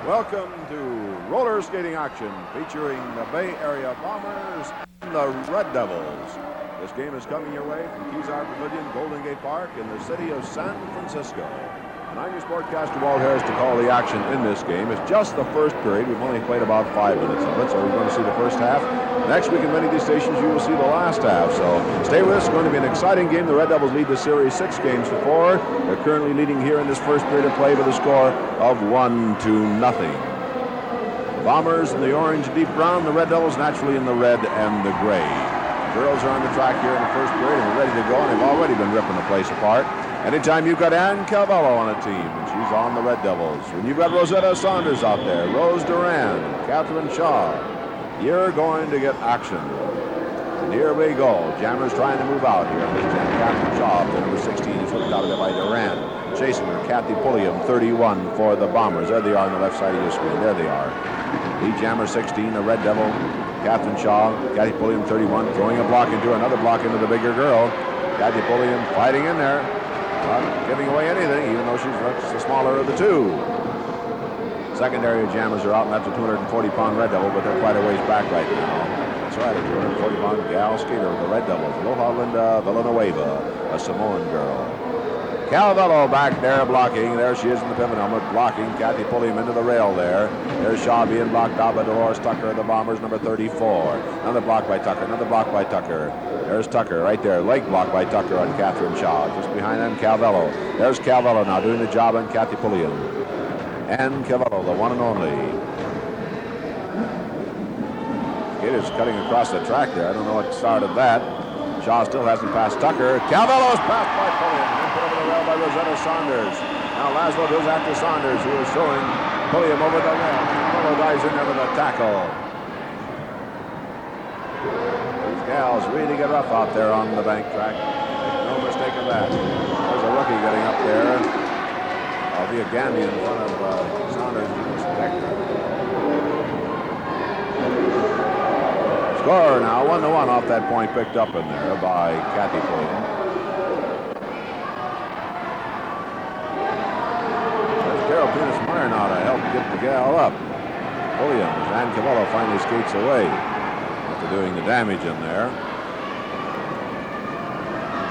Welcome to roller skating action featuring the Bay Area Bombers and the Red Devils. This game is coming your way from Kezar Pavilion, Golden Gate Park in the city of San Francisco. And I'm your sportcaster, Walt Harris, to call the action in this game. It's just the first period. We've only played about 5 minutes of it, so we're going to see the first half. Next week in many of these stations, you will see the last half. So stay with us. It's going to be an exciting game. The Red Devils lead the series 6 games to 4. They're currently leading here in this first period of play with a score of 1-0. The Bombers in the orange deep brown, the Red Devils naturally in the red and the gray. The girls are on the track here in the first period and ready to go, and they've already been ripping the place apart. Anytime you've got Ann Calvello on a team, and she's on the Red Devils. When you've got Rosetta Saunders out there, Rose Duran, Catherine Shaw, you're going to get action. And here we go. Jammers trying to move out here. This Catherine Shaw, the number 16, is whipped out of it by Duran. Chasing her, Kathy Pulliam, 31 for the Bombers. There they are on the left side of your screen. There they are. Lead Jammer 16, the Red Devil, Catherine Shaw, Kathy Pulliam, 31, throwing a block into her, another block into the bigger girl. Kathy Pulliam fighting in there. Not giving away anything, even though she's the smaller of the two. Secondary Jammers are out, and that's a 240-pound Red Devil, but they're quite a ways back right now. That's right, a 240-pound gal skater of the Red Devils, Aloha Linda Villanueva, a Samoan girl. Calvello back there blocking. There she is in the pivot helmet, blocking. Kathy Pulliam into the rail there. There's Shaw being blocked out by Dolores Tucker of the Bombers, number 34. Another block by Tucker, another block by Tucker. There's Tucker right there. Leg block by Tucker on Catherine Shaw. Just behind them, Calvello. There's Calvello now doing the job on Kathy Pulliam. And Calvello, the one and only. Skaters cutting across the track there. I don't know what started that. Shaw still hasn't passed Tucker. Calvello's passed by Pulliam. And put over the rail by Rosetta Saunders. Now Laszlo goes after Saunders, who is throwing Pulliam over the rail. Calvello dives in there with a tackle. These gals really get rough out there on the bank track. Make no mistake of that. There's a rookie getting up there. I'll be a Gandhi in front of Saunders. Score now, 1-1 off that point picked up in there by Kathy Pulliam. There's Carol Penis-Meyer now to help get the gal up. Pulliam, as Ann Calvello finally skates away after doing the damage in there.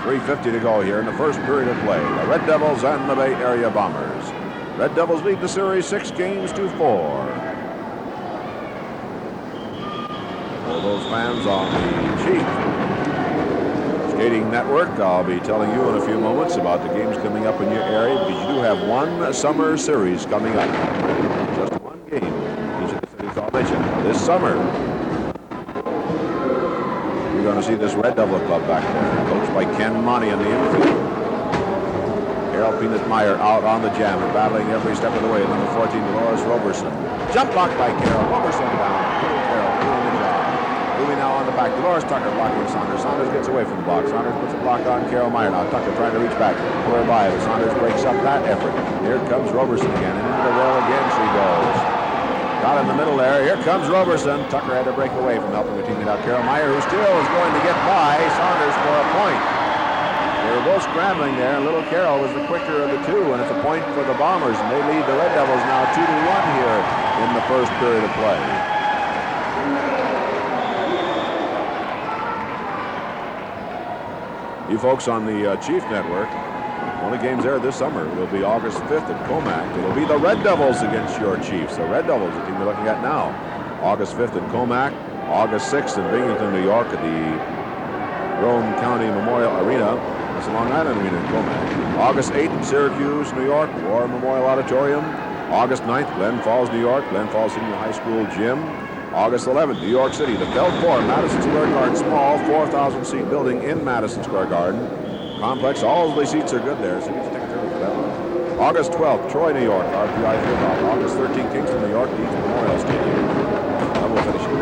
3:50 to go here in the first period of play. The Red Devils and the Bay Area Bombers. Red Devils lead the series 6 games to 4. For those fans on the Chief Skating Network, I'll be telling you in a few moments about the games coming up in your area, because you do have one summer series coming up. Just one game each of the cities I'll mention this summer. You're going to see this Red Devil Club back there, coached by Ken Monty in the infield. Carol Peanut-Meyer out on the jam and battling every step of the way. Number 14, Dolores Roberson. Jump block by Carol. Roberson down. Carol doing the job. Moving now on the back. Dolores Tucker blocking Saunders. Saunders gets away from the block. Saunders puts a block on Carol Meyer. Now Tucker trying to reach back. Pull her by, but Saunders breaks up that effort. Here comes Roberson again. And into the rail again she goes. Got in the middle there. Here comes Roberson. Tucker had to break away from helping the teammate out. Carol Meyer, who still is going to get by Saunders for a point. They were both scrambling there, and little Carol was the quicker of the two, and it's a point for the Bombers, and they lead the Red Devils now 2-1 here in the first period of play. You folks on the Chief Network, only games there this summer will be August 5th at Comac. It'll be the Red Devils against your Chiefs. The Red Devils, the team we're looking at now. August 5th at Comac, August 6th in Binghamton, New York at the Rome County Memorial Arena. That's the Long Island Arena in Comac. August 8th in Syracuse, New York, War Memorial Auditorium. August 9th, Glen Falls, New York, Glen Falls Senior High School Gym. August 11th, New York City, the Felt 4, Madison Square Garden, small 4,000-seat building in Madison Square Garden. Complex, all the seats are good there, so you get tickets early for that one. August 12th, Troy, New York, RPI Field. August 13th, Kingston, New York, Deeds Memorial Stadium. Double finishing.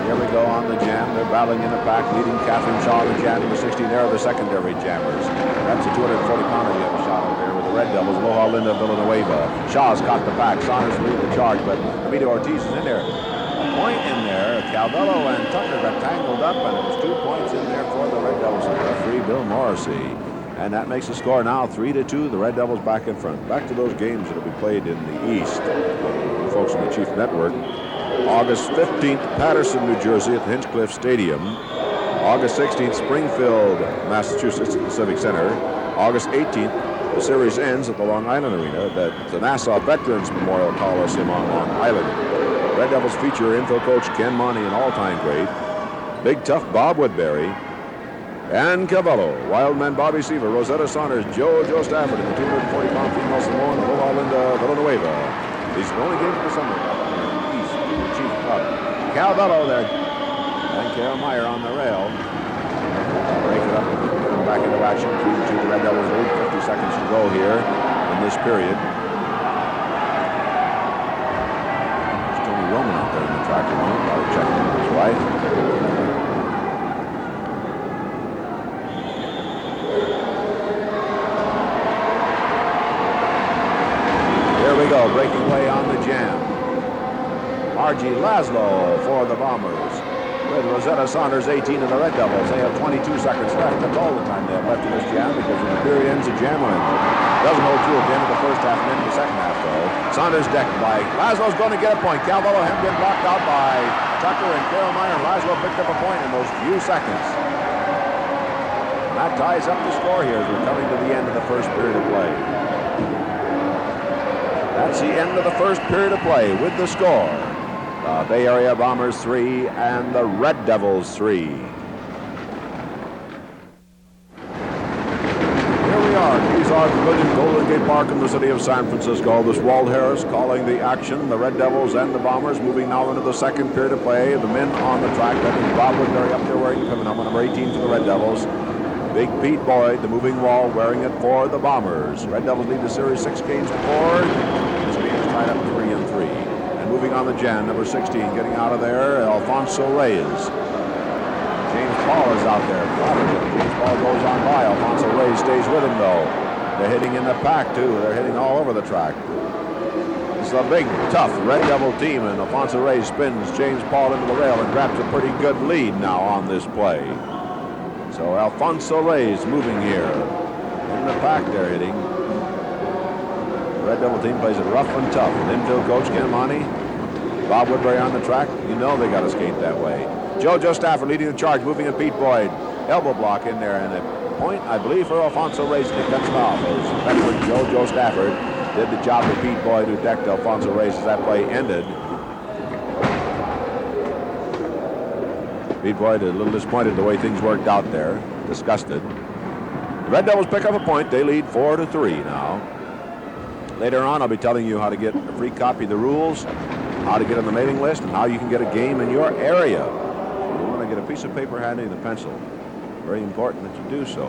Here we go on the jam. They're battling in the pack, leading Catherine Shaw, the jam, number 16. There are the secondary jammers. That's a 240-pounder you have a shot over there with the Red Devils. Aloha Linda Villanueva. Shaw's caught the pack. Saunders lead the charge, but Amita Ortiz is in there. A point in there. Calvello and Tucker got tangled up, and it was 2 points in there for the Red Devils. And referee Bill Morrissey. And that makes the score now 3-2. The Red Devils back in front. Back to those games that will be played in the East. You folks in the Chief Network. August 15th, Patterson, New Jersey at the Hinchcliffe Stadium. August 16th, Springfield, Massachusetts at the Civic Center. August 18th, the series ends at the Long Island Arena at the Nassau Veterans Memorial Coliseum on Long Island. Red Devils feature infield coach Ken Monty, an all-time great. Big tough Bob Woodbury. And Cavallo, Wildman Bobby Seaver, Rosetta Saunders, Joe Stafford, and the 240-pound female Simone Linda Villanueva. These are the only games of the summer. East, Chief Club. Cavallo there. And Carol Meyer on the rail. Break it up, get them back into action. 3-2, the Red Devils lead. 50 seconds to go here in this period. There's Tony Roman out there in the track room. I'll check his wife. Breaking away on the jam. Margie Laszlo for the Bombers. With Rosetta Saunders 18 and the Red Devils. They have 22 seconds left. That's all the time they have left in this jam because when the period ends, the jam ends. Doesn't hold true at the end of the first half and into the second half, though. Saunders decked by Laszlo's going to get a point. Calvello hemmed in, blocked out by Tucker and Carol Meyer. Laszlo picked up a point in those few seconds. And that ties up the score here as we're coming to the end of the first period of play. That's the end of the first period of play with the score. The Bay Area Bombers 3 and the Red Devils 3. Here we are, Keysar Pavilion, Golden Gate Park in the city of San Francisco. This Walt Harris calling the action. The Red Devils and the Bombers moving now into the second period of play. The men on the track, that is Bob Woodbury up there wearing number 18 for the Red Devils. Big Pete Boyd, the moving wall, wearing it for the Bombers. Red Devils lead the series 6 games to 4. This game is tied up 3-3. And moving on the jam, number 16, getting out of there, Alfonso Reyes. James Paul is out there. James Paul goes on by. Alfonso Reyes stays with him, though. They're hitting in the pack, too. They're hitting all over the track. It's a big, tough Red Devil team, and Alfonso Reyes spins James Paul into the rail and grabs a pretty good lead now on this play. So Alfonso Reyes moving here. In the pack they're hitting. The Red Devil team plays it rough and tough. And infield coach Ken Monty, Bob Woodbury on the track. You know they got to skate that way. Joe Stafford leading the charge, moving at Pete Boyd. Elbow block in there, and a point, I believe, for Alfonso Reyes to cut him off. As veteran Joe Stafford did the job of Pete Boyd, who decked Alfonso Reyes as that play ended. Pete Boyd a little disappointed the way things worked out there. Disgusted. The Red Devils pick up a point. They lead 4-3 now. Later on, I'll be telling you how to get a free copy of the rules, how to get on the mailing list, and how you can get a game in your area. You want to get a piece of paper handy and a pencil. Very important that you do so.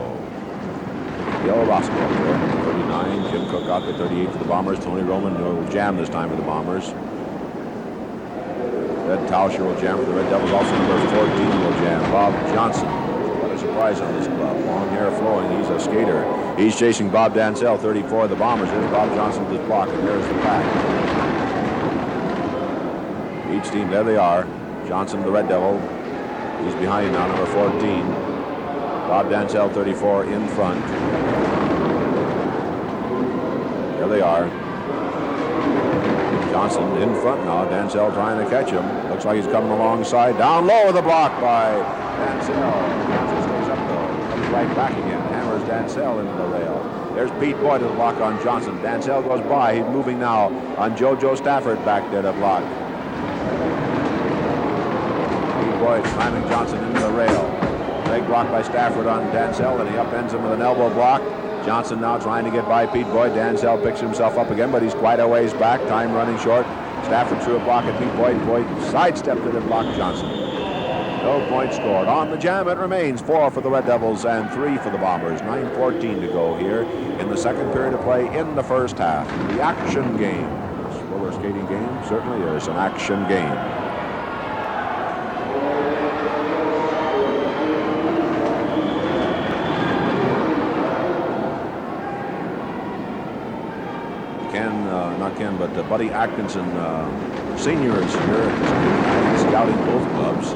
Yellow Roscoe up there, 39. Jim Cook out there, 38 for the Bombers. Tony Roman will jam this time for the Bombers. Red Tauscher will jam for the Red Devils. Also number 14 will jam. Bob Johnson. What a surprise on this club. Long hair flowing. He's a skater. He's chasing Bob Dansell, 34 of the Bombers. There's Bob Johnson with his block, and there's the pack. Each team, there they are. Johnson, the Red Devil. He's behind now, number 14. Bob Dansell, 34, in front. There they are. Johnson in front now. Dansell trying to catch him. Looks like he's coming alongside. Down low with a block by Dansell. Johnson stays up though. Comes right back again. Hammers Dansell into the rail. There's Pete Boyd to the block on Johnson. Dansell goes by. He's moving now on Joe Stafford back there to block. Pete Boyd slamming Johnson into the rail. Big block by Stafford on Dansell, and he upends him with an elbow block. Johnson now trying to get by Pete Boyd. Dansell picks himself up again, but he's quite a ways back. Time running short. Stafford threw a block at Pete Boyd. Boyd sidestepped it and blocked Johnson. No point scored. On the jam it remains. 4 for the Red Devils and 3 for the Bombers. 9:14 to go here in the second period of play in the first half. The action game. Roller skating game certainly is an action game. But Buddy Atkinson Sr. is here, scouting both clubs.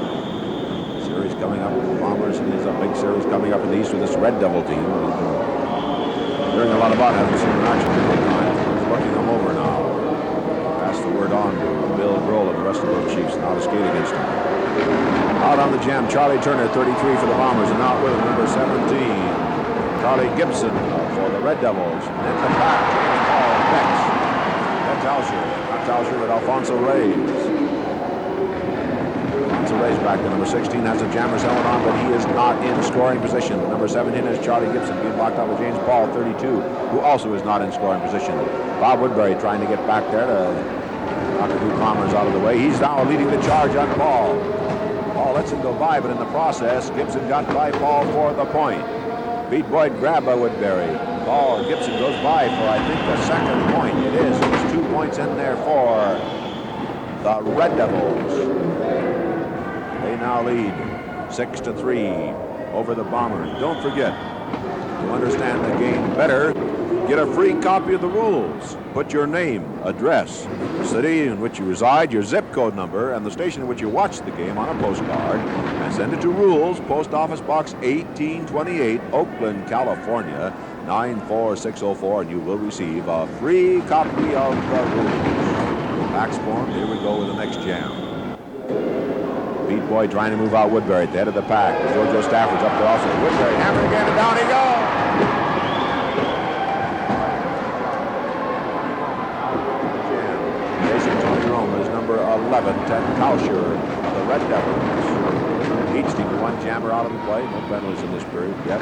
Series coming up with the Bombers, and there's a big series coming up in the East with this Red Devil team. Hearing a lot about it, hasn't seen him in action in a long time. He's looking him over now. Pass the word on to Bill Grohl and the rest of those Chiefs. Now to skate against him. Out on the jam, Charlie Turner, 33 for the Bombers, and out with him, number 17, Charlie Gibson for the Red Devils. And in the back, James Paul next. That's Tauscher. Not Tauscher, but Alfonso Reyes. Alfonso Reyes back to number 16, has a Jammers helmet on, but he is not in scoring position. Number 17 is Charlie Gibson, being blocked out with James Paul, 32, who also is not in scoring position. Bob Woodbury trying to get back there to knock the two Bombers out of the way. He's now leading the charge on Paul. Paul lets him go by, but in the process, Gibson got by Paul for the point. Pete Boyd grabbed by Woodbury. Paul Gibson goes by for, I think, the second point. It is. There's 2 points in there for the Red Devils. They now lead 6-3 over the Bombers. Don't forget, to understand the game better, get a free copy of the rules. Put your name, address, the city in which you reside, your zip code number, and the station in which you watch the game on a postcard, and send it to Rules, Post Office Box 1828, Oakland, California, 94604, and you will receive a free copy of the rules. Fax form, here we go with the next jam. Pete Boyd trying to move out Woodbury at the head of the pack. Jojo Stafford's up there also. Woodbury hammering again, and down he goes. Tony Roma is number 11, Ted Tauscher, the Red Devils. Each team one jammer out of the play. No penalties in this period yet.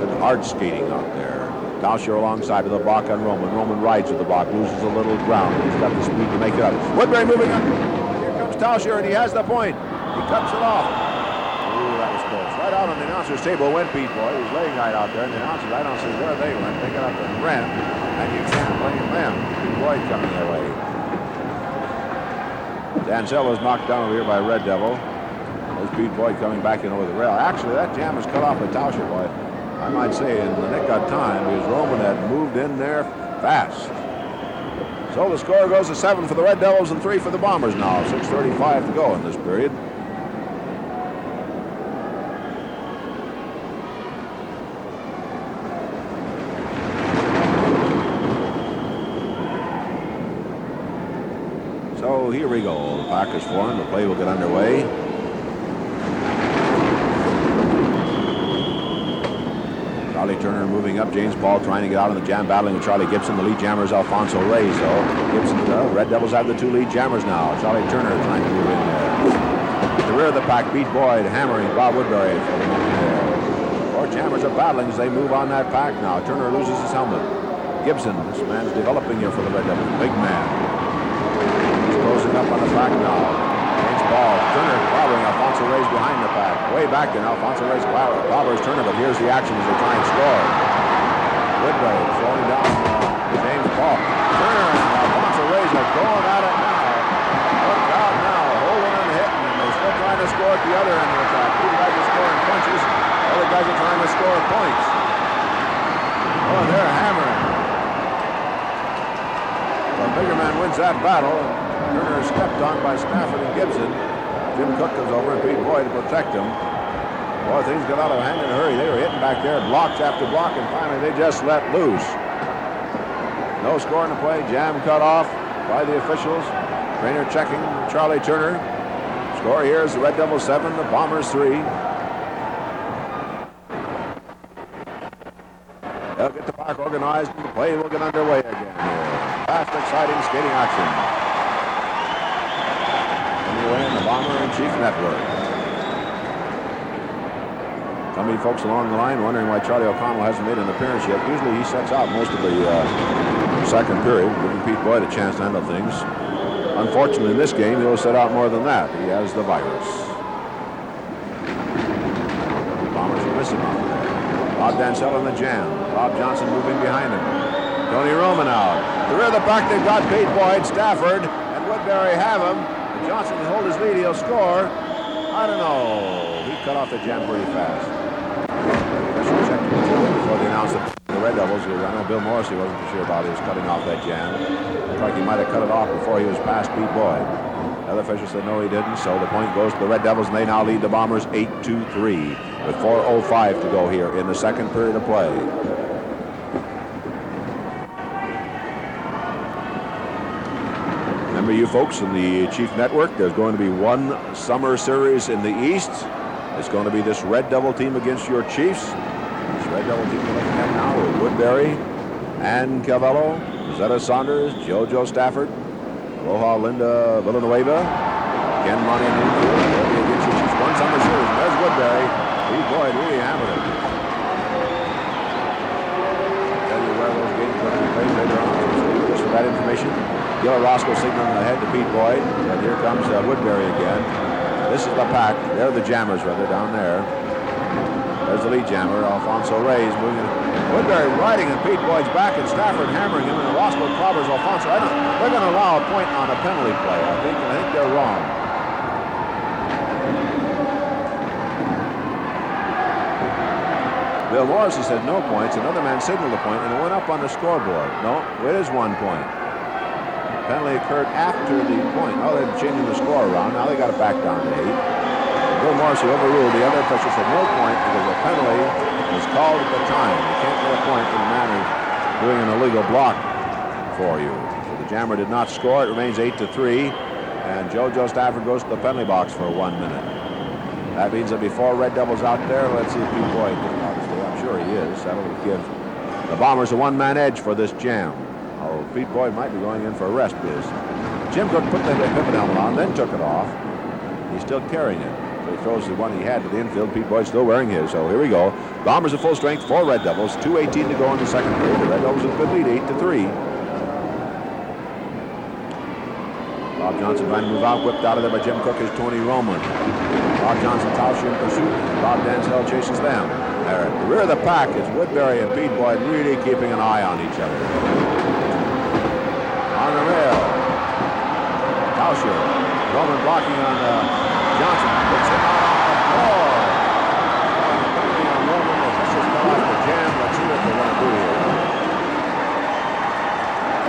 Good hard skating out there. Tauscher alongside of the block on Roman. Roman rides with the block, loses a little ground. He's got the speed to make it up. Woodbury moving up. Here comes Tauscher, and he has the point. He cuts it off. Ooh, that was close. Right out on the announcer's table went Pete Boyd. He was laying right out there, and the announcers, I don't see where they went. They got up and ran, and you can't blame them. Pete Boyd coming their way. Dansell was knocked down over here by Red Devil. There's Pete Boyd coming back in over the rail. Actually, that jam was cut off by Tauscher, boy. I might say, and the Nick got time because Roman had moved in there fast. So the score goes to 7 for the Red Devils and 3 for the Bombers now. 6:35 to go in this period. So here we go. The pack is formed. The play will get underway. Charlie Turner moving up. James Paul trying to get out of the jam, battling with Charlie Gibson. The lead jammer is Alfonso Reyes, though. Gibson, Red Devils have the 2 lead jammers now. Charlie Turner trying to move in there. At the rear of the pack, Pete Boyd hammering Bob Woodbury for the moment there. 4 jammers are battling as they move on that pack now. Turner loses his helmet. Gibson, this man's developing here for the Red Devils. Big man. Closing up on the pack now. James Paul. Turner clobbering Alfonso Reyes behind the pack. Way back in. Alfonso Reyes clobbers Turner, but here's the action as they try and score. Woodbury slowing down James Paul. Turner and Alfonso Reyes are going at it now. Look out now. Holding and hitting, and they're still trying to score at the other end of the track. 2 guys are scoring punches. Other guys are trying to score points. Oh, they're hammering. The bigger man wins that battle. Turner is stepped on by Stafford and Gibson. Jim Cook comes over and Pete Boyd to protect him. Boy, things got out of hand in a hurry. They were hitting back there, blocks after block, and finally they just let loose. No score in the play. Jam cut off by the officials. Trainer checking Charlie Turner. Score here is the Red Devils 7, the Bombers 3. They'll get the park organized and the play will get underway again here. Fast, exciting skating action. Anyway, in the Bomber-in-Chief Network. Some of you folks along the line wondering why Charlie O'Connell hasn't made an appearance yet. Usually he sets out most of the second period, giving Pete Boyd a chance to handle things. Unfortunately, in this game, he'll set out more than that. He has the virus. The Bombers are missing out there. Bob Dansell in the jam. Bob Johnson moving behind him. Tony Roman out. The rear of the pack, they've got Pete Boyd, Stafford, and Woodbury have him. If Johnson can hold his lead, he'll score. I don't know. He cut off the jam pretty fast. Before they announced that the Red Devils, I know Bill Morrissey wasn't for sure about his cutting off that jam. Looked like he might have cut it off before he was past Pete Boyd. The other official said no, he didn't, so the point goes to the Red Devils, and they now lead the Bombers 8-3 with 4:05 to go here in the second period of play. Remember, you folks in the Chief Network, there's going to be one summer series in the East. It's going to be this Red Devil team against your Chiefs. This Red Devil team we're looking at now with Woodbury, Ann Cavello, Zetta Saunders, JoJo Stafford, Aloha Linda Villanueva, Ken Monty in the infield. They'll be against your Chiefs. One summer series. And there's Woodbury. Pete Boyd really hammered it. I'll tell you where those games are going to be played later on. Just for that information. Gil Roscoe signaling ahead to Pete Boyd. And here comes Woodbury again. This is the pack. They're the jammers, rather, down there. There's the lead jammer, Alfonso Reyes, moving in. Woodbury riding and Pete Boyd's back, and Stafford hammering him, and Roscoe clobbers Alfonso. They're going to allow a point on a penalty play, I think they're wrong. Bill Morrissey said no points. Another man signaled a point, and it went up on the scoreboard. No, it is 1 point. Penalty occurred after the point. Oh, they're changing the score around. Now they got it back down to 8. Bill Morrissey overruled. The other official said no point because the penalty was called at the time. You can't get a point when the man is doing an illegal block for you. So the jammer did not score. It remains 8-3. And JoJo Stafford goes to the penalty box for 1 minute. That means there'll be 4 Red Devils out there. Let's see if Pete Boyd is. Obviously, I'm sure he is. That'll give the Bombers a 1-man edge for this jam. Oh, Pete Boyd might be going in for a rest biz. Jim Cook put the pivot helmet on, then took it off. He's still carrying it. So he throws the one he had to the infield. Pete Boyd's still wearing his. So here we go. Bombers at full strength, 4 Red Devils, 2:18 to go in the second period. The Red Devils with a good lead, 8-3. Bob Johnson trying to move out, whipped out of there by Jim Cook is Tony Roman. Bob Johnson, Tauscher in pursuit. Bob Dansell chases them. There at the rear of the pack is Woodbury and Pete Boyd really keeping an eye on each other. On the rail, Tauscher, Roman blocking on Johnson, puts him out on the floor. Penalty on Roman, the officials fell off the jam. Let's see what they're going to do here.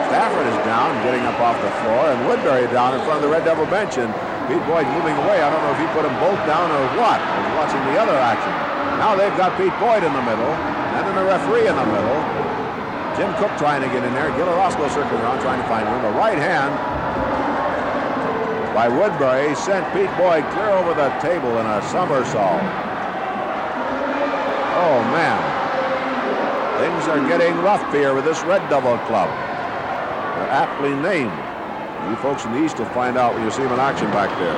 Stafford is down, getting up off the floor, and Woodbury down in front of the Red Devil bench, and Pete Boyd moving away. I don't know if he put them both down or what. I was watching the other action. Now they've got Pete Boyd in the middle, and then the referee in the middle. Jim Cook trying to get in there. Gil Roscoe circling around trying to find room. A right hand by Woodbury sent Pete Boyd clear over the table in a somersault. Oh, man. Things are getting rough here with this Red Devil club. They're aptly named. You folks in the East will find out when you see them in action back there.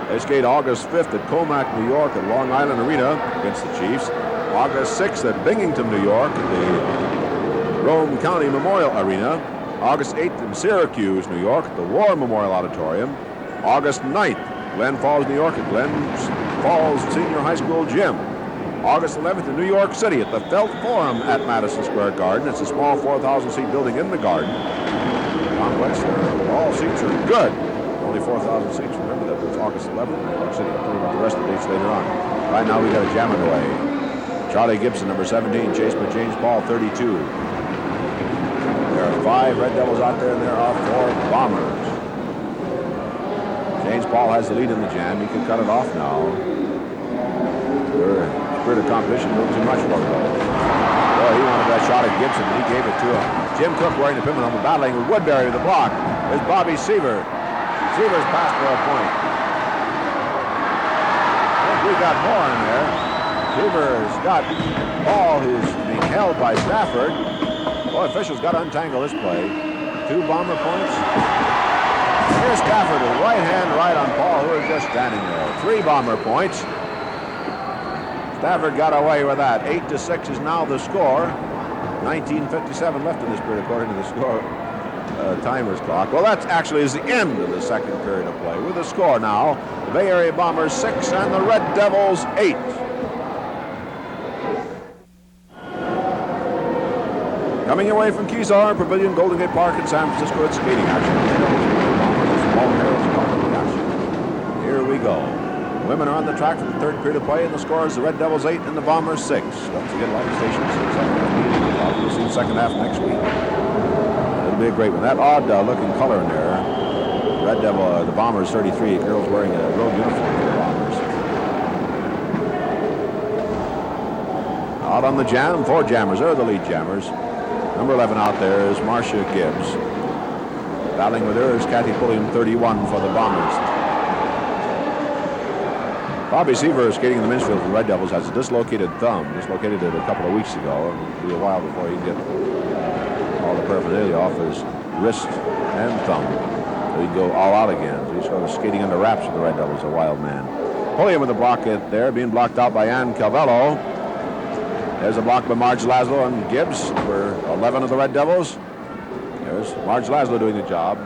They skate August 5th at Comac, New York at Long Island Arena against the Chiefs. August 6th at Binghamton, New York at the Rome County Memorial Arena. August 8th in Syracuse, New York at the War Memorial Auditorium. August 9th, Glen Falls, New York at Glen Falls Senior High School Gym. August 11th in New York City at the Felt Forum at Madison Square Garden. It's a small 4,000-seat building in the garden. Complex, all seats are good. Only 4,000 seats. Remember that it's August 11th in New York City. I'll tell you about the rest of the dates later on. Right now we got a jam underway. Charlie Gibson, number 17, chased by James Paul, 32. There are 5 Red Devils out there, and there are 4 Bombers. James Paul has the lead in the jam. He can cut it off now. The spirit of competition, a little too much for him. Boy, he wanted that shot at Gibson, and he gave it to him. Jim Cook wearing the pivot helmet, battling with Woodbury with the block. There's Bobby Seaver. Seaver's passed for a point. I think we got more in there. Seaver's got Paul, who's being held by Stafford. Boy, officials got to untangle this play. 2 Bomber points. Here's Stafford with right hand right on Paul, who is just standing there. 3 Bomber points. Stafford got away with that. 8-6 is now the score. 19:57 left in this period, according to the score timer's clock. Well, that actually is the end of the second period of play. With the score now, the Bay Area Bombers 6 and the Red Devils 8. Coming away from Kezar Pavilion, Golden Gate Park in San Francisco, it's skating action. Here we go. Women are on the track for the third period of play, and the score is the Red Devils 8 and the Bombers 6. Don't forget, like the stations, we'll see the second half next week. It'll be a great one. That odd-looking color in there, Red Devil, the Bombers 33, girls wearing a road uniform for the Bombers. Out on the jam, 4 jammers. They're the lead jammers. Number 11 out there is Marcia Gibbs. Battling with her is Kathy Pulliam, 31 for the Bombers. Bobby Seaver, skating in the men's field for the Red Devils, has a dislocated thumb. Dislocated it a couple of weeks ago. It'll be a while before he can get all the paraphernalia off his wrist and thumb. So he can go all out again. So he's sort of skating under wraps with the Red Devils, a wild man. Pulliam with the block there, being blocked out by Ann Calvello. There's a block by Marge Laszlo and Gibbs, number 11 of the Red Devils. There's Marge Laszlo doing the job.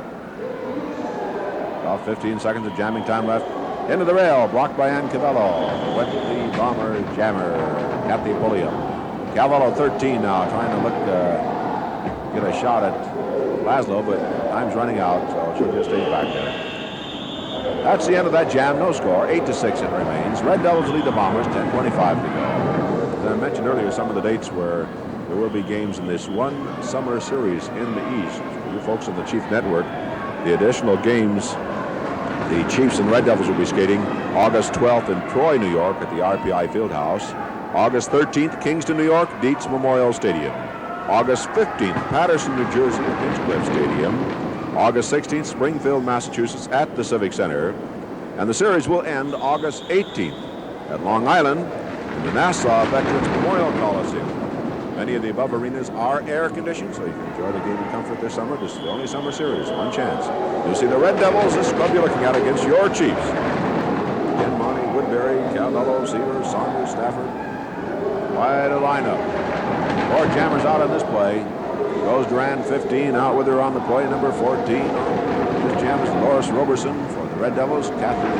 About 15 seconds of jamming time left. Into the rail, blocked by Ann Calvello. Went the Bomber jammer, Kathy Pulliam. Calvello 13 now, trying to get a shot at Laszlo, but time's running out, so she'll just stay back there. That's the end of that jam, no score, 8-6 it remains. Red Devils lead the Bombers, 10:25 to go. As I mentioned earlier, some of the dates where there will be games in this one summer series in the East. For you folks on the Chief Network, the additional games the Chiefs and Red Devils will be skating August 12th in Troy, New York at the RPI Fieldhouse. August 13th, Kingston, New York, Dietz Memorial Stadium. August 15th, Patterson, New Jersey at Hinchcliffe Stadium. August 16th, Springfield, Massachusetts at the Civic Center. And the series will end August 18th at Long Island in the Nassau Veterans Memorial Coliseum. Many of the above arenas are air-conditioned, so you can enjoy the game in comfort this summer. This is the only summer series, one chance. You'll see the Red Devils, this club you're looking at, against your Chiefs. Again, Monty, Woodbury, Calvello, Seaver, Saunders, Stafford. Quite a lineup. 4 jammers out on this play. Rose Duran, 15, out with her on the play. Number 14. This jam is Loris Roberson for the Red Devils. Catherine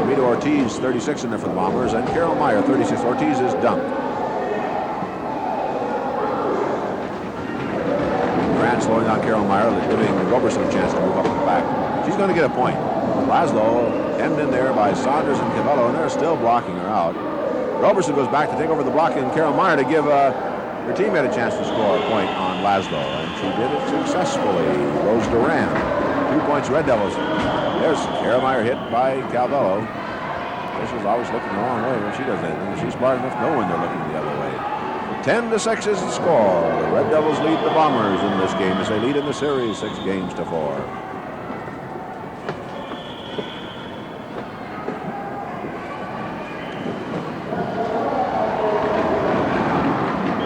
Amito Ortiz, 36 in there for the Bombers. And Carol Meyer, 36. Ortiz is dumped. Slowing down Carol Meyer, giving Roberson a chance to move up in the back. She's going to get a point. Laszlo hemmed in there by Saunders and Calvello, and they're still blocking her out. Roberson goes back to take over the blocking, and Carol Meyer to give her teammate a chance to score a point on Laszlo, and she did it successfully. Rose Duran, 2 points, Red Devils. There's Carol Meyer hit by Calvello. This is always looking the wrong way when she does anything. She's smart enough to know when they're looking the other way. 10-6 is the score. The Red Devils lead the Bombers in this game as they lead in the series 6-4.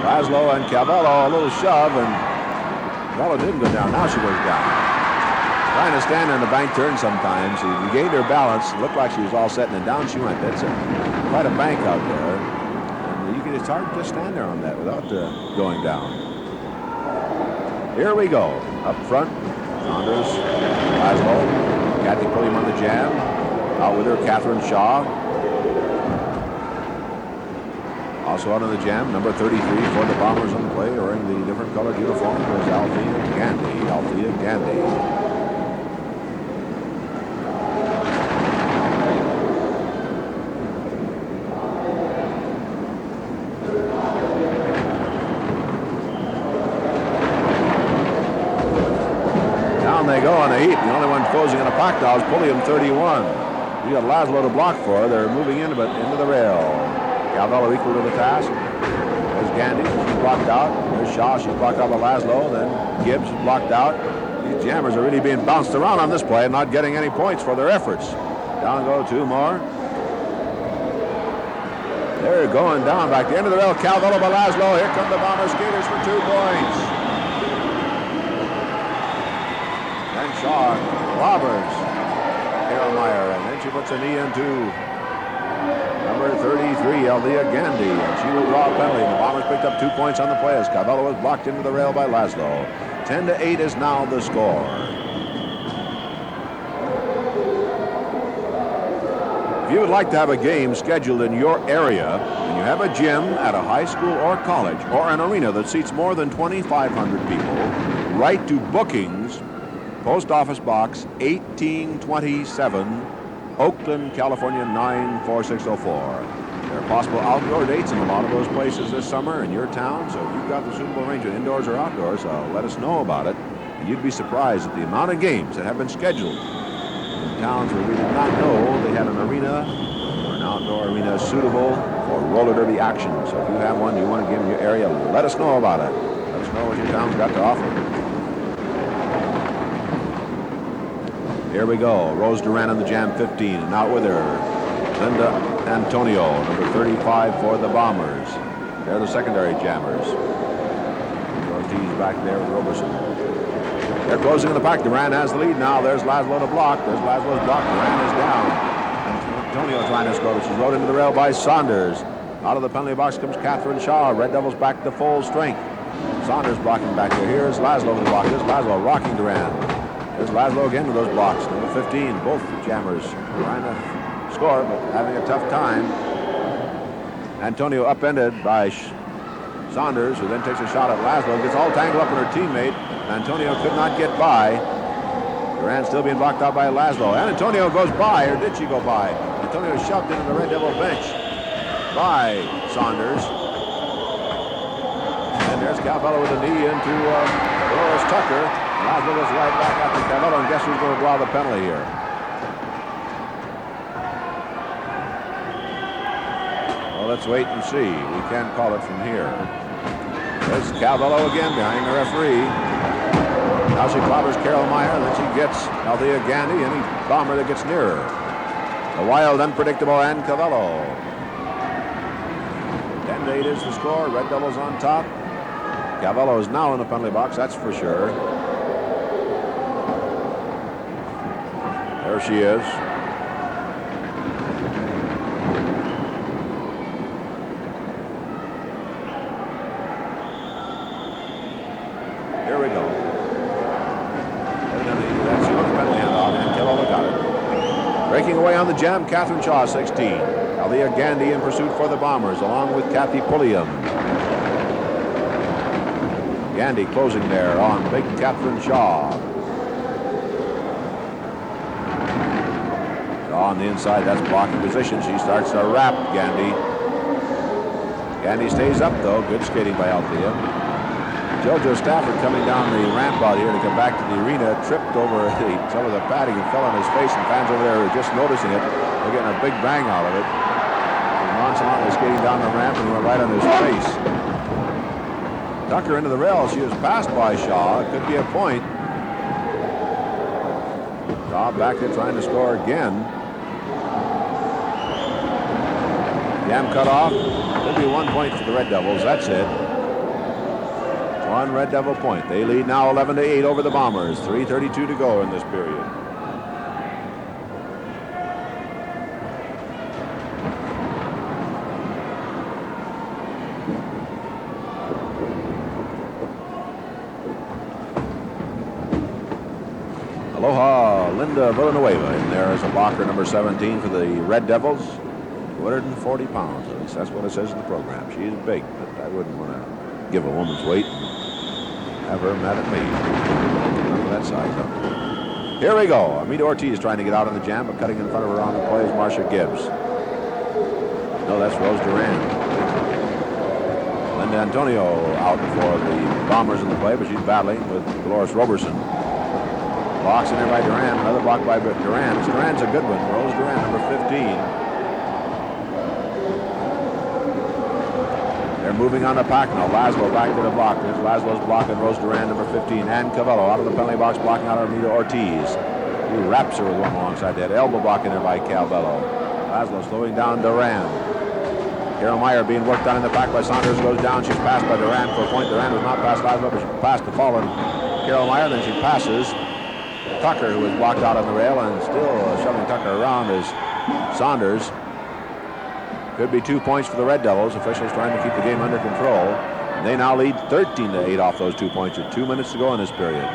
Laszlo and Calvello, a little shove, and Calvello didn't go down. Now she goes down. Trying to stand on the bank turn sometimes. She regained her balance. It looked like she was all set, and then down she went. That's quite a bank out there. It's hard to stand there on that without going down. Here we go. Up front, Saunders, Laszlo, Kathy Pulliam on the jam. Out with her, Catherine Shaw. Also out on the jam, number 33 for the Bombers on the play, wearing the different colored uniform was Althea Gandy. They go on the heat. The only one closing on a puck now is Pulliam, 31. You got Laszlo to block for. They're moving into the rail. Calvello equal to the task. There's Gandy, she's blocked out. There's Shaw, she's blocked out by Laszlo. Then Gibbs is blocked out. These jammers are really being bounced around on this play and not getting any points for their efforts. Down go 2 more. They're going down back the end of the rail. Calvello by Laszlo. Here come the Bomber skaters for 2 points. Shaw, Roberts, Carol Meyer, and then she puts a knee into number 33, Althea Gandy, and she will draw a penalty. The Bombers picked up 2 points on the play as Calvello was blocked into the rail by Laszlo. 10-8 is now the score. If you would like to have a game scheduled in your area, and you have a gym at a high school or college or an arena that seats more than 2,500 people, write to bookings, Post Office Box 1827, Oakland, California 94604. There are possible outdoor dates in a lot of those places this summer in your town, so if you've got the suitable arrangement indoors or outdoors, let us know about it. And you'd be surprised at the amount of games that have been scheduled in towns where we did not know they had an arena or an outdoor arena suitable for roller derby action. So if you have one you want to give in your area, let us know about it. Let us know what your town's got to offer. Here we go. Rose Duran on the jam, 15. And out with her, Linda Antonio, number 35 for the Bombers. They're the secondary jammers. Ortiz back there with Roberson. They're closing in the pack. Duran has the lead now. There's Laszlo to block. There's Laszlo's block. Duran is down. Antonio trying to score, but she's rode into the rail by Saunders. Out of the penalty box comes Catherine Shaw. Red Devils back to full strength. Saunders blocking back there. Here's Laszlo with the block. Here's Laszlo rocking Duran. There's Laszlo again with those blocks. Number 15, both jammers trying to score, but having a tough time. Antonio upended by Saunders, who then takes a shot at Laszlo. Gets all tangled up with her teammate. Antonio could not get by. Duran still being blocked out by Laszlo. And Antonio goes by, or did she go by? Antonio shoved into the Red Devil bench by Saunders. And there's Calvello with a knee into Dolores Tucker. Laszlo goes right back after Calvello, and guess who's going to draw the penalty here? Well, let's wait and see. We can't call it from here. There's Calvello again behind the referee. Now she clobbers Carol Meyer, then she gets Althea Gandy, any bomber that gets near her. The wild, unpredictable Ann Cavello. 10-8 is the score. Red Devils on top. Cavello is now in the penalty box, that's for sure. There she is. Here we go. That's the penalty handoff, and Cavello got it. Breaking away on the jam, Catherine Shaw, 16. Althea Gandy in pursuit for the Bombers, along with Kathy Pulliam. Gandy closing there on big Catherine Shaw. On the inside, that's blocking position. She starts to wrap Gandy. Gandy stays up, though. Good skating by Althea. JoJo Stafford coming down the ramp out here to come back to the arena, tripped over some of the padding and fell on his face, and fans over there are just noticing it. They're getting a big bang out of it. He nonchalantly skating down the ramp and went right on his face. Tucker into the rail. She was passed by Shaw. It could be a point. Shaw back there trying to score again. Jam cut off. Could be 1 point for the Red Devils. That's it. One Red Devil point. They lead now 11-8 over the Bombers. 3:32 to go in this period. Aloha, Linda Villanueva in there as a blocker, number 17 for the Red Devils. 240 pounds, at least that's what it says in the program. She's big, but I wouldn't want to give a woman's weight and have her mad at me. None of that size up. Here we go. Amita Ortiz trying to get out on the jam, but cutting in front of her on the play is Marcia Gibbs. No, that's Rose Duran. Linda Antonio out for the Bombers in the play, but she's battling with Dolores Roberson. Blocks in there by Duran. Another block by Duran. Duran's a good one. Rose Duran, number 15. They're moving on the pack now. Laszlo back to the block. There's Laszlo's block and Rose Duran, number 15. And Cavello out of the penalty box, blocking out Amita Ortiz. He wraps her with one alongside that. Elbow block in there by Cavello. Laszlo slowing down Duran. Carol Meyer being worked on in the pack by Saunders. Goes down. She's passed by Duran for a point. Duran was not past Laszlo, but she passed the fallen Carol Meyer. Then she passes Tucker, who was blocked out on the rail, and still shoving Tucker around is Saunders. Could be 2 points for the Red Devils. Officials trying to keep the game under control. And they now lead 13-8 off those 2 points with 2 minutes to go in this period.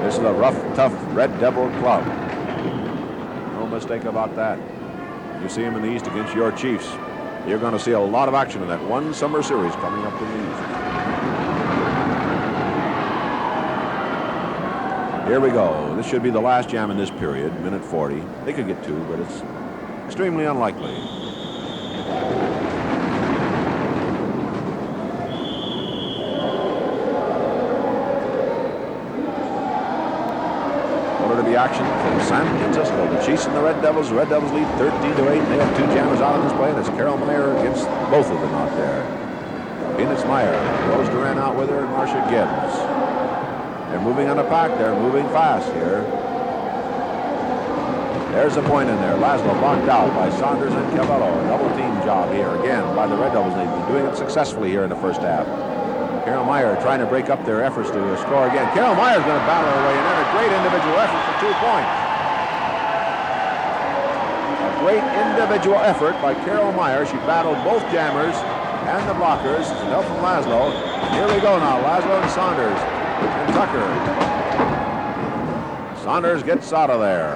This is a rough, tough Red Devil club. No mistake about that. You see them in the East against your Chiefs. You're going to see a lot of action in that one summer series coming up in the East. Here we go. This should be the last jam in this period, minute 40. They could get 2, but it's extremely unlikely. Order to be action from San Francisco. The Chiefs and the Red Devils. The Red Devils lead 13-8. They have 2 jammers out on this play, and it's Carol Meyer against both of them out there. Phoenix Meyer. Rose Duran out with her, and Marcia Gibbs. They're moving on the pack. They're moving fast here. There's a point in there. Laszlo blocked out by Saunders and Cavallo. Double team job here again by the Red Devils. They've been doing it successfully here in the first half. Carol Meyer trying to break up their efforts to score again. Carol Meyer's going to battle her way in, and a great individual effort for 2 points. A great individual effort by Carol Meyer. She battled both jammers and the blockers. Help from Laszlo. Here we go now. Laszlo and Saunders and Tucker. Saunders gets out of there.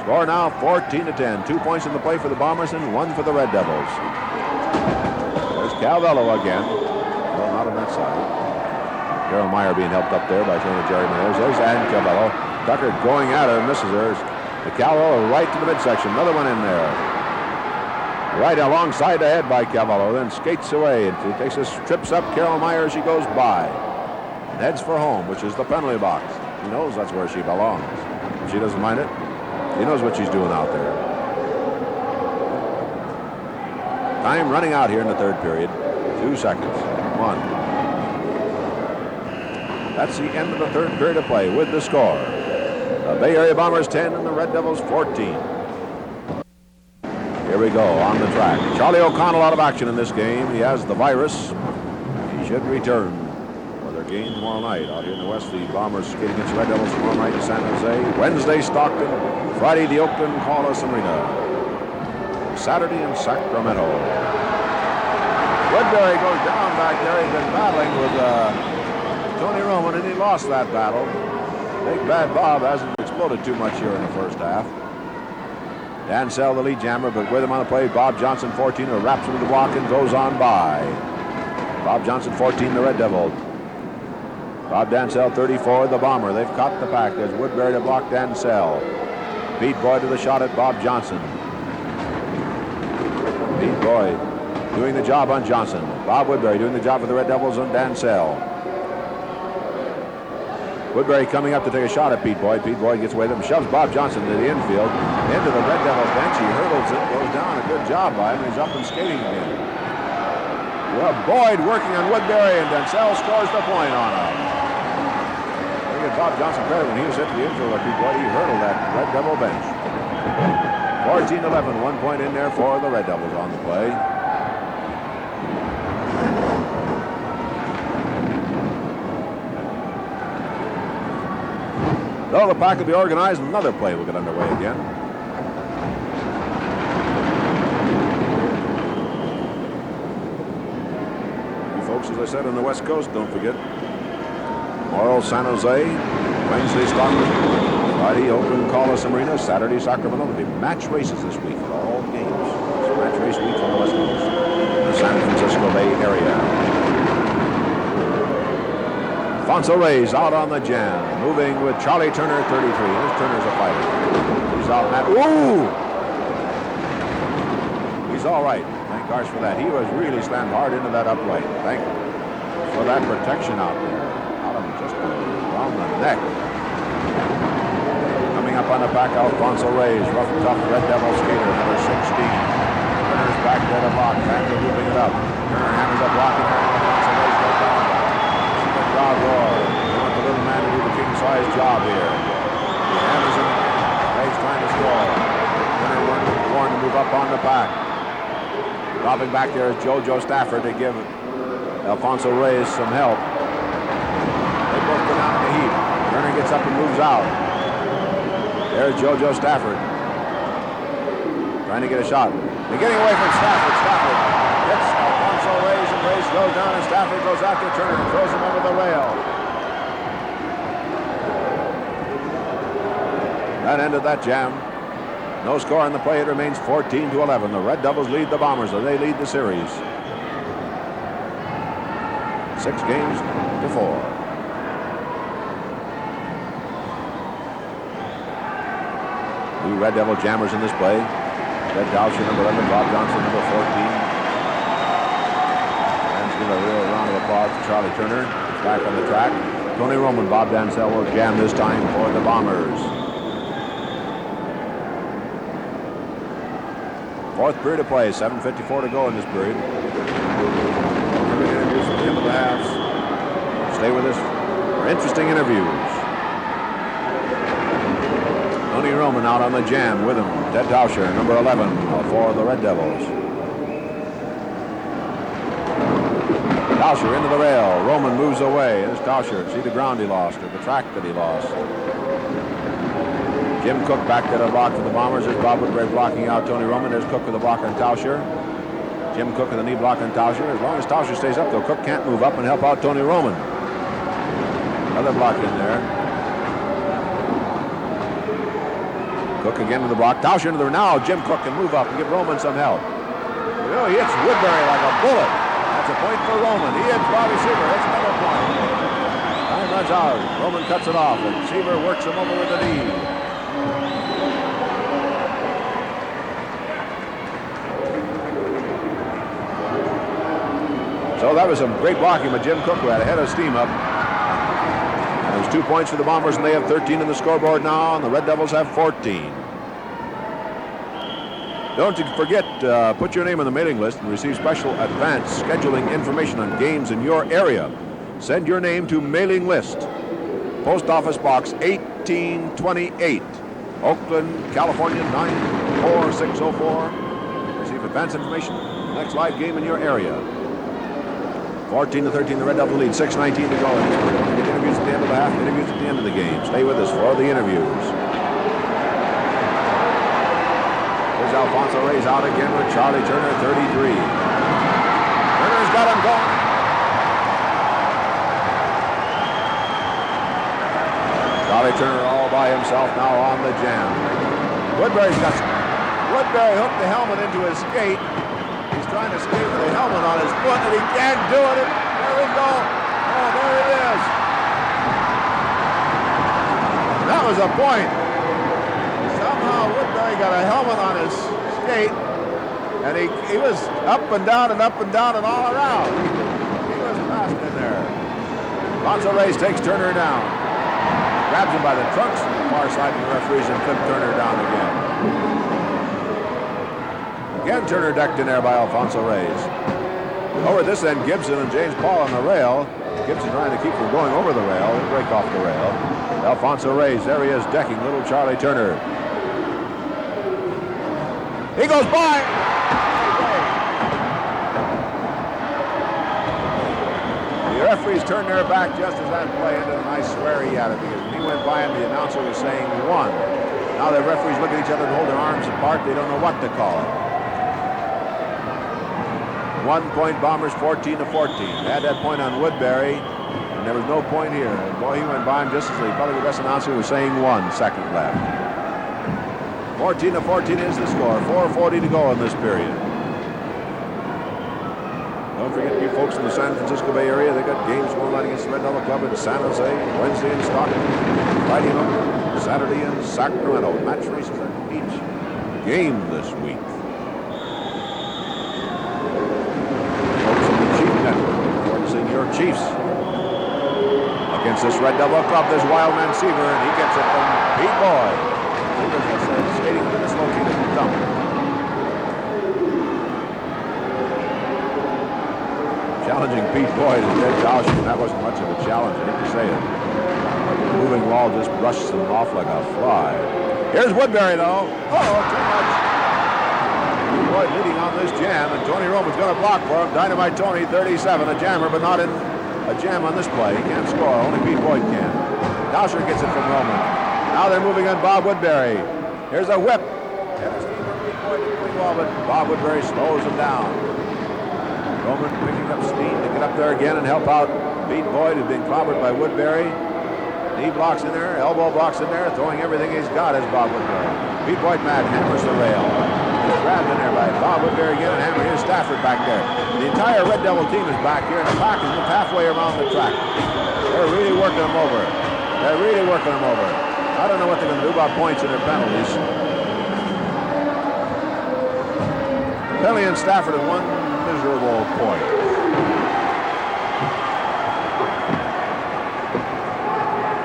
Score now 14-10. 2 points in the play for the Bombers and 1 for the Red Devils. There's Calvello again. Well, not on that side. Carol Meyer being helped up there by trainer Jerry Menez. There's Ann Calvello. Tucker going at her, misses her. The Calvello right to the midsection. Another one in there. Right alongside the head by Cavallo, then skates away. He takes his trips up Carol Meyer as she goes by. And heads for home, which is the penalty box. He knows that's where she belongs. She doesn't mind it. He knows what she's doing out there. Time running out here in the third period. 2 seconds. 1. That's the end of the third period of play with the score. The Bay Area Bombers 10 and the Red Devils 14. Here we go on the track. Charlie O'Connell out of action in this game. He has the virus. He should return for their game tomorrow night. Out here in the West, the Bombers skating against the Red Devils tomorrow night in San Jose. Wednesday, Stockton. Friday, the Oakland Coliseum Arena. Saturday in Sacramento. Woodbury goes down back there. He's been battling with Tony Roman, and he lost that battle. Big Bad Bob hasn't exploded too much here in the first half. Dan Sell, the lead jammer, but with him on the play, Bob Johnson, 14, who wraps into the block and goes on by. Bob Johnson, 14, the Red Devil. Bob Dansell, 34, the Bomber. They've caught the pack. There's Woodbury to block Dansell. Pete Boyd to the shot at Bob Johnson. Pete Boyd doing the job on Johnson. Bob Woodbury doing the job for the Red Devils on Dansell. Woodbury coming up to take a shot at Pete Boyd. Pete Boyd gets away with him, shoves Bob Johnson to the infield. Into the Red Devils bench. He hurdles it, goes down. A good job by him. He's up and skating again. Well, Boyd working on Woodbury, and Dansell scores the point on him. I give Bob Johnson credit when he was hit the infield by Pete Boyd. He hurdled that Red Devil bench. 14-11, 1 point in there for the Red Devils on the play. So the pack will be organized. Another play will get underway again. You folks, as I said, on the West Coast, don't forget. Tomorrow, San Jose. Wednesday, Stockton. Friday, Oakland Coliseum Arena. Saturday, Sacramento. There'll be match races this week for all games. It's match race week on the West Coast. The San Francisco Bay Area. Alfonso Reyes out on the jam, moving with Charlie Turner, 33. Here's Turner's a fighter. He's out that. Ooh! He's all right. Thank gosh for that. He was really slammed hard into that upright. Thank you for that protection out there. Out of him just around the neck. Coming up on the back, Alfonso Reyes, rough, tough Red Devil skater, number 16. Turner's back there to block. Fans are moving it up. Turner hammers up blocking. Alfonso Reyes goes down. Crowd roar. They want the little man to do the king-size job here. He hammers him. Reyes trying to score. Turner warned to move up on the pack. Dropping back there is JoJo Stafford to give Alfonso Reyes some help. They both go down in the heap. Turner gets up and moves out. There's JoJo Stafford. Trying to get a shot. They're getting away from Stafford. Stafford hits Alfonso Reyes, and Reyes goes down, and Stafford goes after Turner and throws him over the rail. That ended that jam. No score on the play. It remains 14-11. The Red Devils lead the Bombers, or they lead the series. 6 games to 4. Two Red Devil jammers in this play. Ted Dowsher, number 11, Bob Johnson, number 14. Give a real round of applause to Charlie Turner. Back on the track. Tony Roman, Bob Dansell will jam this time for the Bombers. Fourth period of play, 7:54 to go in this period. interesting interviews. Tony Roman out on the jam with him. Ted Tauscher, number 11 for the Red Devils. Tauscher into the rail. Roman moves away. There's Tauscher. See the ground he lost, or the track that he lost. Jim Cook back to the block for the Bombers. There's Bob Woodbury blocking out Tony Roman. There's Cook with the block on Tauscher. Jim Cook with the knee block on Tauscher. As long as Tauscher stays up, though, Cook can't move up and help out Tony Roman. Another block in there. Cook again with the block. Tauscher into the... Now Jim Cook can move up and give Roman some help. Oh, he hits Woodbury like a bullet. That's a point for Roman. He hits Bobby Seaver. That's another point. Time runs out. Roman cuts it off, and Seaver works him over with the knee. So that was some great blocking by Jim Cook, who had a head of steam up. There's 2 points for the Bombers, and they have 13 in the scoreboard now, and the Red Devils have 14. Don't forget, put your name on the mailing list and receive special advance scheduling information on games in your area. Send your name to mailing list, Post Office Box 1828, Oakland, California 94604. Receive advance information on the next live game in your area. 14-13, the Red Devil lead. 6:19 to go. Get interviews at the end of the half, interviews at the end of the game. Stay with us for the interviews. Here's Alfonso Reyes out again with Charlie Turner, 33. Turner's got him going. Charlie Turner all by himself now on the jam. Woodbury hooked the helmet into his skate. He's trying to skate with a helmet on his foot, and he can't do it. There we go. Oh, there it is. That was a point. Somehow Woodbury got a helmet on his skate, and he was up and down and all around. He was fast in there. Alfonso Reyes takes Turner down. Grabs him by the trunks from the far side of the referees and flipped Turner down again. Again, Turner decked in there by Alfonso Reyes. Over this end, Gibson and James Paul on the rail. Gibson trying to keep from going over the rail and break off the rail. Alfonso Reyes, there he is, decking little Charlie Turner. He goes by. The referees turned their back just as that play ended, and I swear he had it, because when he went by him, the announcer was saying 1. Now the referees look at each other and hold their arms apart. They don't know what to call it. 1 point Bombers, 14-14. They had that point on Woodbury, and there was no point here. And boy, he went by him just as the public address announcer was saying 1 second left. 14-14 is the score. 4:40 to go in this period. Don't forget, you folks in the San Francisco Bay Area, they got games going on against the Red Devil Club in San Jose, Wednesday in Stockton, Friday in Oakland, Saturday in Sacramento. Match races at each game this week. Your Chiefs against this Red Devil Club. There's Wildman Seaver, and he gets it from Pete Boyd. Seaver's skating with a dislocated thumb. Challenging Pete Boyd and Ted Tauscher. That wasn't much of a challenge, I hate to say it. The moving wall just brushes him off like a fly. Here's Woodbury, though. Oh, too much. Boyd leading on this jam, and Tony Roman's going to block for him. Dynamite Tony, 37, a jammer, but not in a jam on this play. He can't score. Only Pete Boyd can. Tauscher gets it from Roman. Now they're moving on Bob Woodbury. Here's a whip. Pete Boyd doing well, but Bob Woodbury slows him down. Roman picking up speed to get up there again and help out Pete Boyd, who's being clobbered by Woodbury. Knee blocks in there, elbow blocks in there, throwing everything he's got as Bob Woodbury. Pete Boyd mad, hammers the rail. Grabbed in there by Bob Woodbury again, and hammer. Here's Stafford back there. The entire Red Devil team is back here, and the pack is halfway around the track. They're really working them over. I don't know what they're going to do about points and their penalties. Penalty and Stafford at 1 miserable point.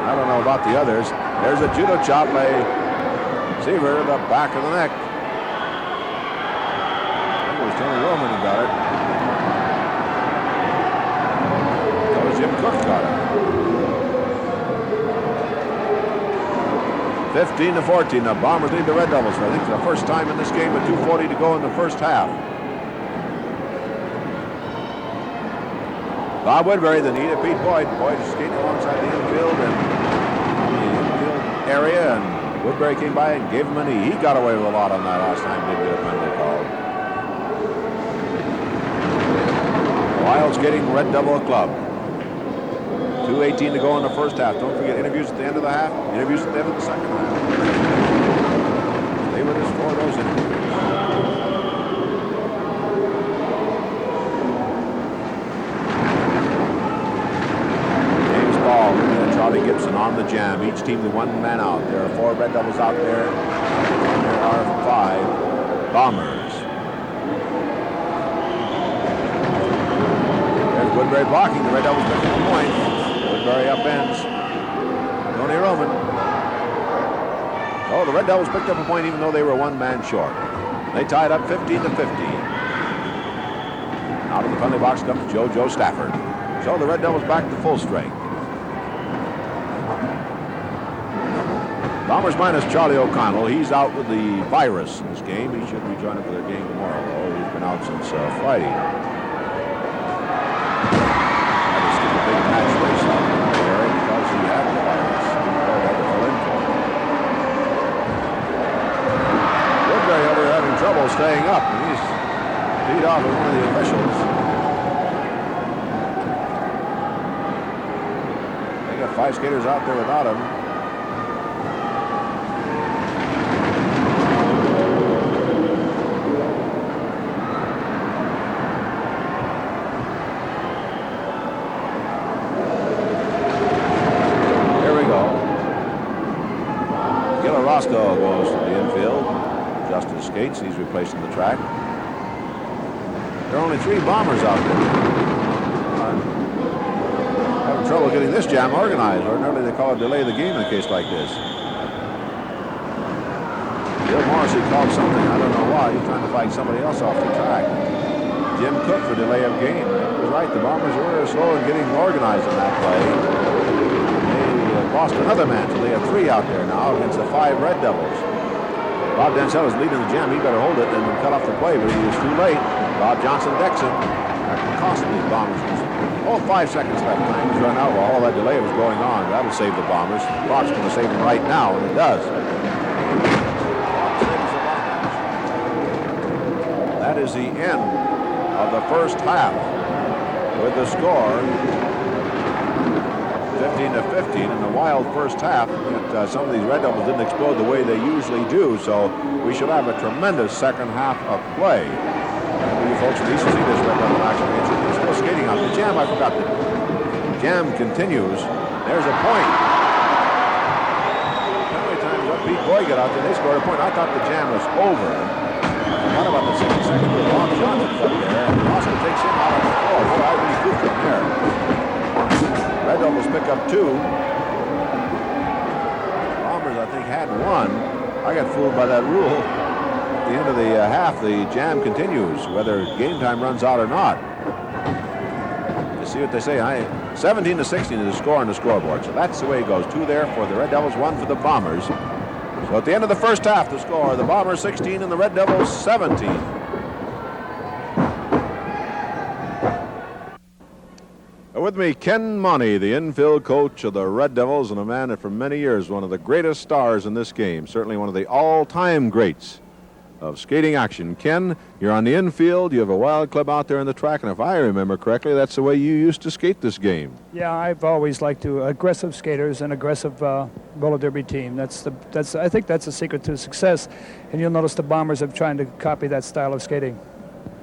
I don't know about the others. There's a judo chop by Seaver to the back of the neck. Tony Roman who got it. That was Jim Cook got it. 15-14. The Bombers lead the Red Devils for, I think, the first time in this game with 2:40 to go in the first half. Bob Woodbury, the knee to Pete Boyd. Boyd is skating alongside the infield and the infield area, and Woodbury came by and gave him a knee. He got away with a lot on that last time, didn't get a penalty call. Wild skating Red Devil Club. 2:18 to go in the first half. Don't forget interviews at the end of the half, interviews at the end of the second half. Stay with us for those interviews. James Ball and Charlie Gibson on the jam. Each team the one man out. There are 4 Red Devils out there. There are 5 Bombers. There's Woodbury blocking. The Red Devils picking the point. Woodbury upends. Tony Roman. Oh, the Red Devils picked up a point even though they were one man short. They tied up 15-15. Out of the penalty box comes Joe Stafford. So the Red Devils back to full strength. Bombers minus Charlie O'Connell. He's out with the virus in this game. He should be joining for their game tomorrow, though. He's been out since Friday. Trouble staying up, and he's beat off with one of the officials. They got 5 skaters out there without him. Here we go. Gila Roscoe goes to the infield. Justin skates. He's replacing the track. There are only 3 Bombers out there. Having trouble getting this jam organized. Ordinarily they call it delay the game in a case like this. Bill Morrissey called something. I don't know why. He's trying to fight somebody else off the track. Jim Cook for delay of game. He was right. The Bombers were slow in getting organized in that play. They lost another man, so they have 3 out there now against the 5 Red Devils. Bob Dansell is leading the jam. He better hold it and then cut off the play, but he was too late. Bob Johnson decks him. That cost the Bombers. 5 seconds left. Time was run out while all that delay was going on. That'll save the Bombers. The clock's going to save them right now, and it does. That is the end of the first half with the score 15-15 in the Wild first half. Yet, some of these Red Devils didn't explode the way they usually do, so we should have a tremendous second half of play. You folks need to see this Red Devil action. It's still skating on the jam. I forgot the jam continues. There's a point. How many times up Pete Boyd got out there? They scored a point. I thought the jam was over. What about the 60 seconds with Bob Johnson's up there? And Oscar takes him out on the floor. Boy, I really goofed him there. Red Devils pick up 2. Bombers, I think, had 1. I got fooled by that rule. At the end of the half, the jam continues, whether game time runs out or not. You see what they say. 17-16 is the score on the scoreboard. So that's the way it goes. 2 there for the Red Devils, 1 for the Bombers. So at the end of the first half, the score, the Bombers 16 and the Red Devils 17. With me, Ken Money, the infield coach of the Red Devils, and a man that for many years one of the greatest stars in this game, certainly one of the all-time greats of skating action. Ken, you're on the infield, you have a Wild club out there in the track, and if I remember correctly, that's the way you used to skate this game. Yeah, I've always liked to aggressive skaters and aggressive roller derby team. I think that's the secret to success, and you'll notice the Bombers have tried to copy that style of skating.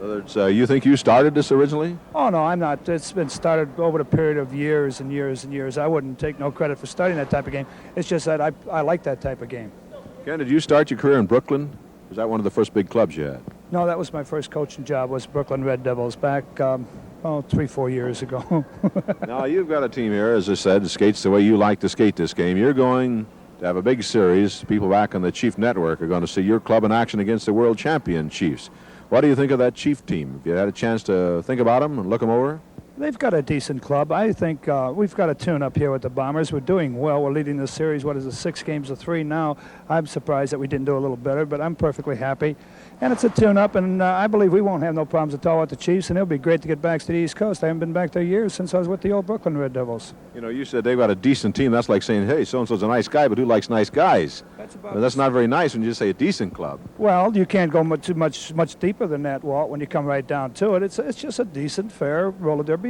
You think you started this originally? Oh, no, I'm not. It's been started over the period of years and years and years. I wouldn't take no credit for starting that type of game. It's just that I like that type of game. Ken, did you start your career in Brooklyn? Was that one of the first big clubs you had? No, that was my first coaching job, was Brooklyn Red Devils back, 3-4 years ago. Now, you've got a team here, as I said, that skates the way you like to skate this game. You're going to have a big series. People back on the Chief Network are going to see your club in action against the world champion Chiefs. What do you think of that Chief team? Have you had a chance to think about them and look them over? They've got a decent club. I think we've got a tune-up here with the Bombers. We're doing well. We're leading the series. What is it, 6 games to 3 now? I'm surprised that we didn't do a little better, but I'm perfectly happy. And it's a tune-up, and I believe we won't have no problems at all with the Chiefs, and it'll be great to get back to the East Coast. I haven't been back there years since I was with the old Brooklyn Red Devils. You know, you said they've got a decent team. That's like saying, hey, so-and-so's a nice guy, but who likes nice guys? That's not very nice when you just say a decent club. Well, you can't go much deeper than that, Walt, when you come right down to it. It's just a decent, fair roller derby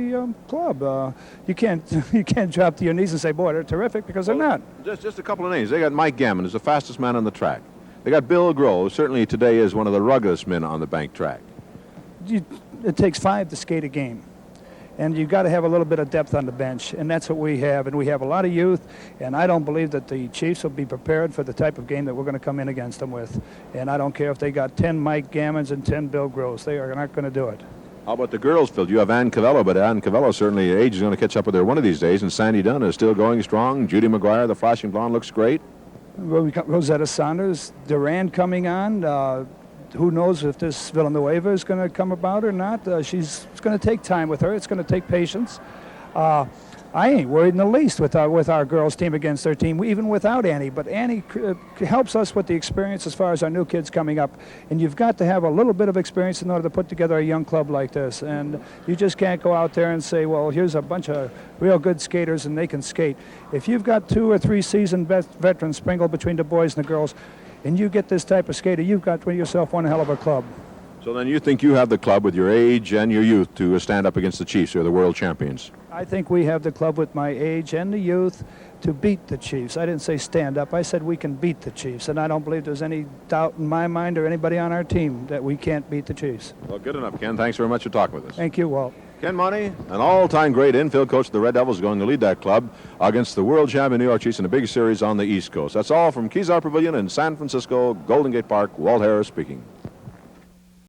club. You can't drop to your knees and say, boy, they're terrific, because they're not. Just a couple of names. They got Mike Gammon, who's the fastest man on the track. They got Bill Groh, who certainly today is one of the ruggedest men on the bank track. It takes 5 to skate a game. And you've got to have a little bit of depth on the bench, and that's what we have. And we have a lot of youth, and I don't believe that the Chiefs will be prepared for the type of game that we're going to come in against them with. And I don't care if they got 10 Mike Gammons and 10 Bill Grohs. They are not going to do it. How about the girls' field? You have Ann Cavello, but Ann Cavello certainly age is going to catch up with her one of these days. And Sandy Dunn is still going strong. Judy McGuire, the flashing blonde, looks great. We got Rosetta Saunders, Durand coming on. Who knows if this Villanueva is going to come about or not. It's going to take time with her. It's going to take patience. I ain't worried in the least with our girls' team against their team, even without Annie. But Annie helps us with the experience as far as our new kids coming up. And you've got to have a little bit of experience in order to put together a young club like this. And you just can't go out there and say, well, here's a bunch of real good skaters and they can skate. If you've got 2 or 3 seasoned veterans sprinkled between the boys and the girls, and you get this type of skater, you've got yourself one hell of a club. So then you think you have the club with your age and your youth to stand up against the Chiefs, who are the world champions? I think we have the club with my age and the youth to beat the Chiefs. I didn't say stand up. I said we can beat the Chiefs, and I don't believe there's any doubt in my mind or anybody on our team that we can't beat the Chiefs. Well, good enough, Ken. Thanks very much for talking with us. Thank you, Walt. Ken Money, an all-time great infield coach of the Red Devils, is going to lead that club against the world champion New York Chiefs in a big series on the East Coast. That's all from Kezar Pavilion in San Francisco, Golden Gate Park. Walt Harris speaking.